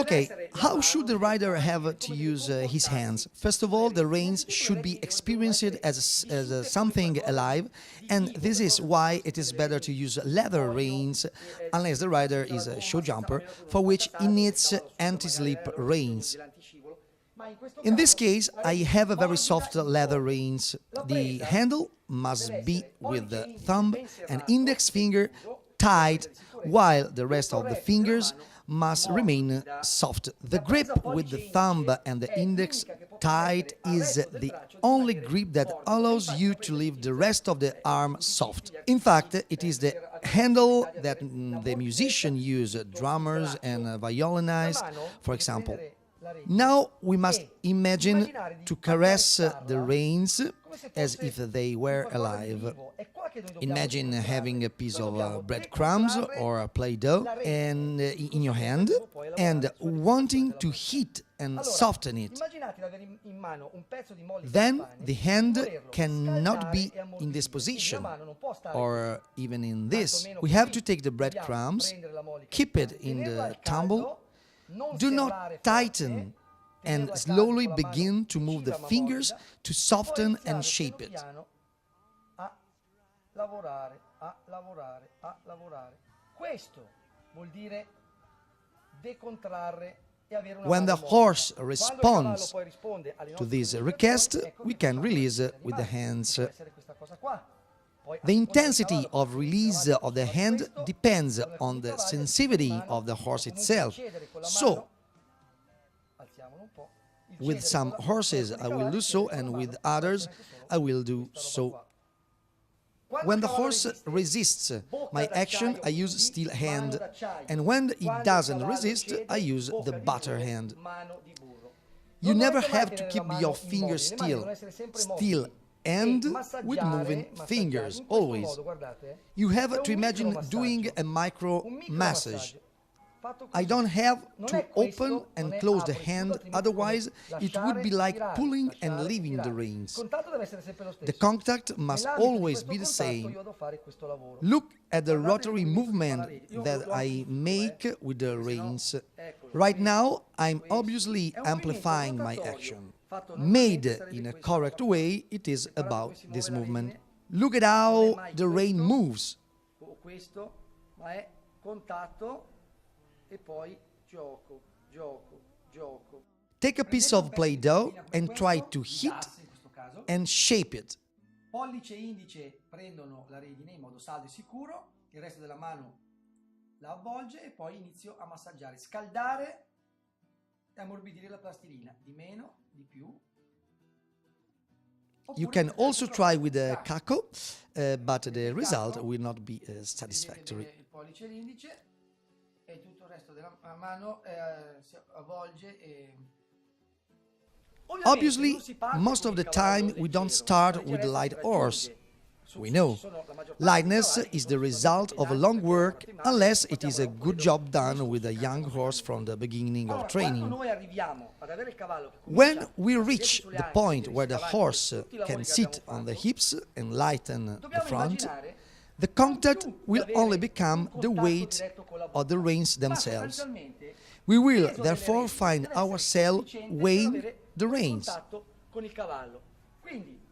Okay, how should the rider have to use his hands? First of all, the reins should be experienced as something alive, and this is why it is better to use leather reins, unless the rider is a show jumper, for which he needs anti-slip reins. In this case, I have a very soft leather reins. The handle must be with the thumb and index finger tight, while the rest of the fingers must remain soft. The grip with the thumb and the index tight is the only grip that allows you to leave the rest of the arm soft. In fact, it is the handle that the musicians use, drummers and violinists, for example. Now we must imagine to caress the reins as if they were alive. Imagine having a piece of breadcrumbs or a Play-Doh and in your hand and wanting to heat and soften it. Then the hand cannot be in this position or even in this. We have to take the breadcrumbs, keep it in the tumble. Do not tighten and slowly begin to move the fingers to soften and shape it. When the horse responds to this request, we can release with the hands. The intensity of release of the hand depends on the sensitivity of the horse itself. So, with some horses I will do so, and with others I will do so. When the horse resists my action, I use still hand, and when it doesn't resist, I use the butter hand. You never have to keep your fingers still and with moving fingers, always. You have to imagine doing a micro massage. I don't have to open and close the hand, otherwise it would be like pulling and leaving the reins. The contact must always be the same. Look at the rotary movement that I make with the reins. Right now, I'm obviously amplifying my action. Made in a correct way, it is about this movement. Look at how the rein moves. Take a piece of Play-Doh and try to hit and shape it. Pollice e indice prendono la redine in modo saldo e sicuro, il resto della mano la avvolge e poi inizio a massaggiare, scaldare e ammorbidire la plastilina, di meno, di più. You can also try with a caco, but the result will not be satisfactory. Il pollice e l'indice e tutto il resto della mano si avvolge e... Obviously, most of the time we don't start with a light horse. We know. Lightness is the result of a long work, unless it is a good job done with a young horse from the beginning of training. When we reach the point where the horse can sit on the hips and lighten the front, the contact will only become the weight of the reins themselves. We will therefore find ourselves weighing the reins.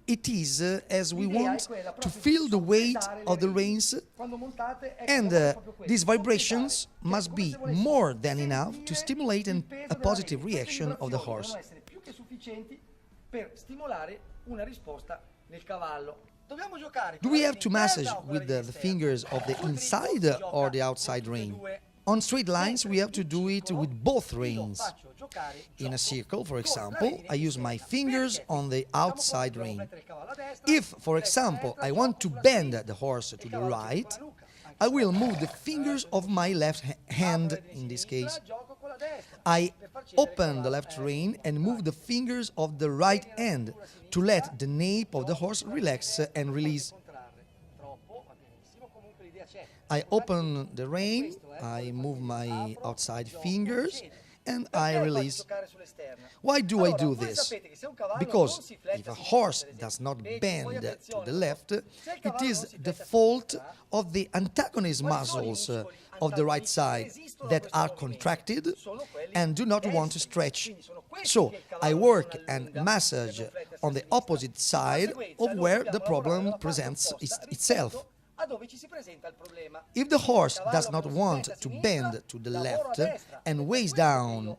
It is as we want to feel the weight of the reins, and these vibrations must be more than enough to stimulate a positive reaction of the horse. Do we have to massage with the fingers of the inside or the outside rein? On straight lines, we have to do it with both reins. In a circle, for example, I use my fingers on the outside rein. If, for example, I want to bend the horse to the right, I will move the fingers of my left hand in this case. I open the left rein and move the fingers of the right hand to let the nape of the horse relax and release. I open the rein, I move my outside fingers, and I Perché release. faccio toccare sull'esterna? Why do I Allora, do voi this? sapete che se un cavallo non Because si flette if a a horse sinistra, per does esempio, not vedi, poi bend to attenzione, the left, se il it cavallo non is si the flette a fault sinistra, of the antagonist quali sono i muscles muscoli of the right antagonisti che side resistono a that questo are movimento? contracted Sono quelli and do not want to destri. stretch. Quindi sono questi So che il I cavallo work non and allunga massage per non flettersi on a the sinistra. opposite Di side conseguenza, of noi where dobbiamo the lavorare problem dalla parte presents opposta itself. rispetto a dove ci si presenta il problema. If the horse Il does cavallo not che non si want fletta a to sinistra, bend to the lavoro a left destra, ed and è per weighs questo che down io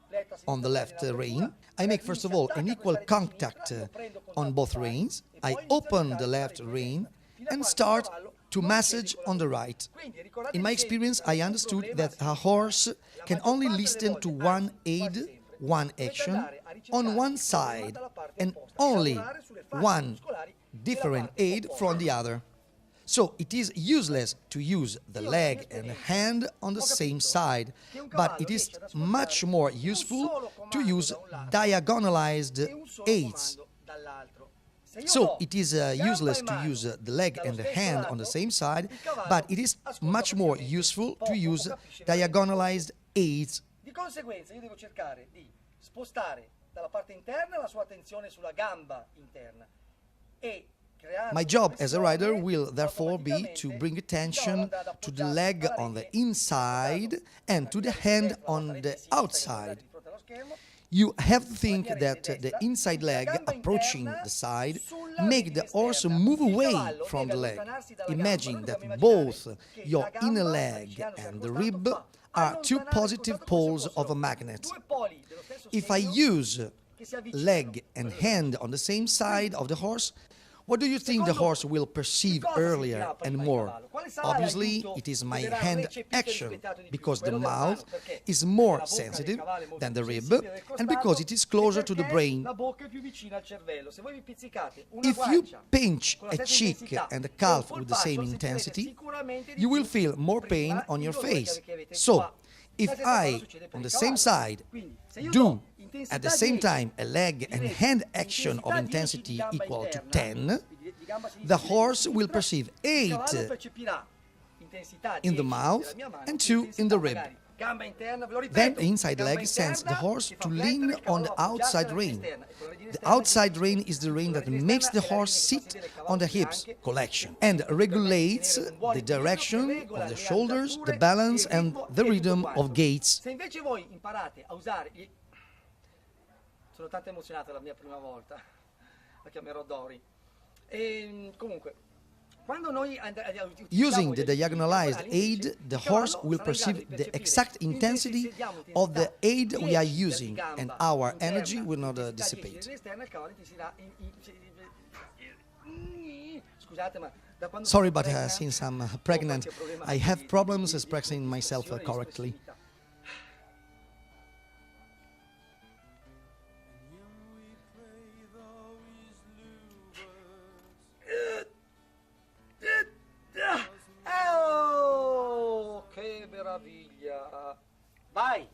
fletto a on the sinistra left per rein, l'apertura. I make Lui first si of all attacca an a equal questa rete contact sinistra, io prendo on contatto both pari reins. e I poi inizio a open giocare the sulla left rete di rein destra, fino a and quando il start cavallo to non si massage edicola on the più. right. Quindi ricordatevi In my sempre, experience, quando I c'è un understood problema that a sinistra, horse la can maggior only parte delle listen volte, to anzi, one quasi aid, sempre, one dovete action andare a ricercare on one il problema side dalla parte and opposta e only lavorare sulle fasce one muscolari della different parte aid opposta. from the other. So it is useless to use the Io, nella mia leg and esperienza, hand on the ho same capito side, che un but cavallo it is riesce ad ascoltare much more un useful solo to comando use da un lato diagonalized e un solo aids. comando dall'altro. Se io So do it is gamba useless e to mano use the leg dallo and the stesso hand lato, on the same side, il cavallo but it is ascolta much more praticamente useful poco to o use capisce veramente poco. diagonalized aids. Di conseguenza io devo cercare di spostare dalla parte interna la sua attenzione sulla gamba interna e creando My job as a rider pressione, will therefore be to automaticamente bring il cavallo attention andrà ad to the appoggiarsi leg alla on the rete, inside and to the hand on the outside. fronte allo schermo. You have to think that the inside leg approaching the side make the horse move away from the leg. Imagine that both your inner leg and the rib are two positive poles of a magnet. If I use leg and hand on the same side of the horse, what do you think the horse will perceive earlier and more? Obviously, it is my hand action, because the mouth is more sensitive than the rib, and because it is closer to the brain. If you pinch a cheek and a calf with the same intensity, you will feel more pain on your face. So, if I, on the same side, do at the same time a leg and hand action of intensity equal to 10, the horse will perceive 8 in the mouth and 2 in the rib. Then the inside leg sends the horse to lean on the outside rein. The outside rein is the rein that makes the horse sit on the hips collection and regulates the direction of the shoulders, the balance and the rhythm of gaits. Se invece voi imparate a usare sono tanto emozionato, è la mia prima volta, la chiamerò Dori. E comunque using the diagonalized aid, the horse will perceive the exact intensity of the aid we are using, and our energy will not dissipate. Sorry, but since I'm pregnant, I have problems expressing myself correctly. Oh, che meraviglia! Vai!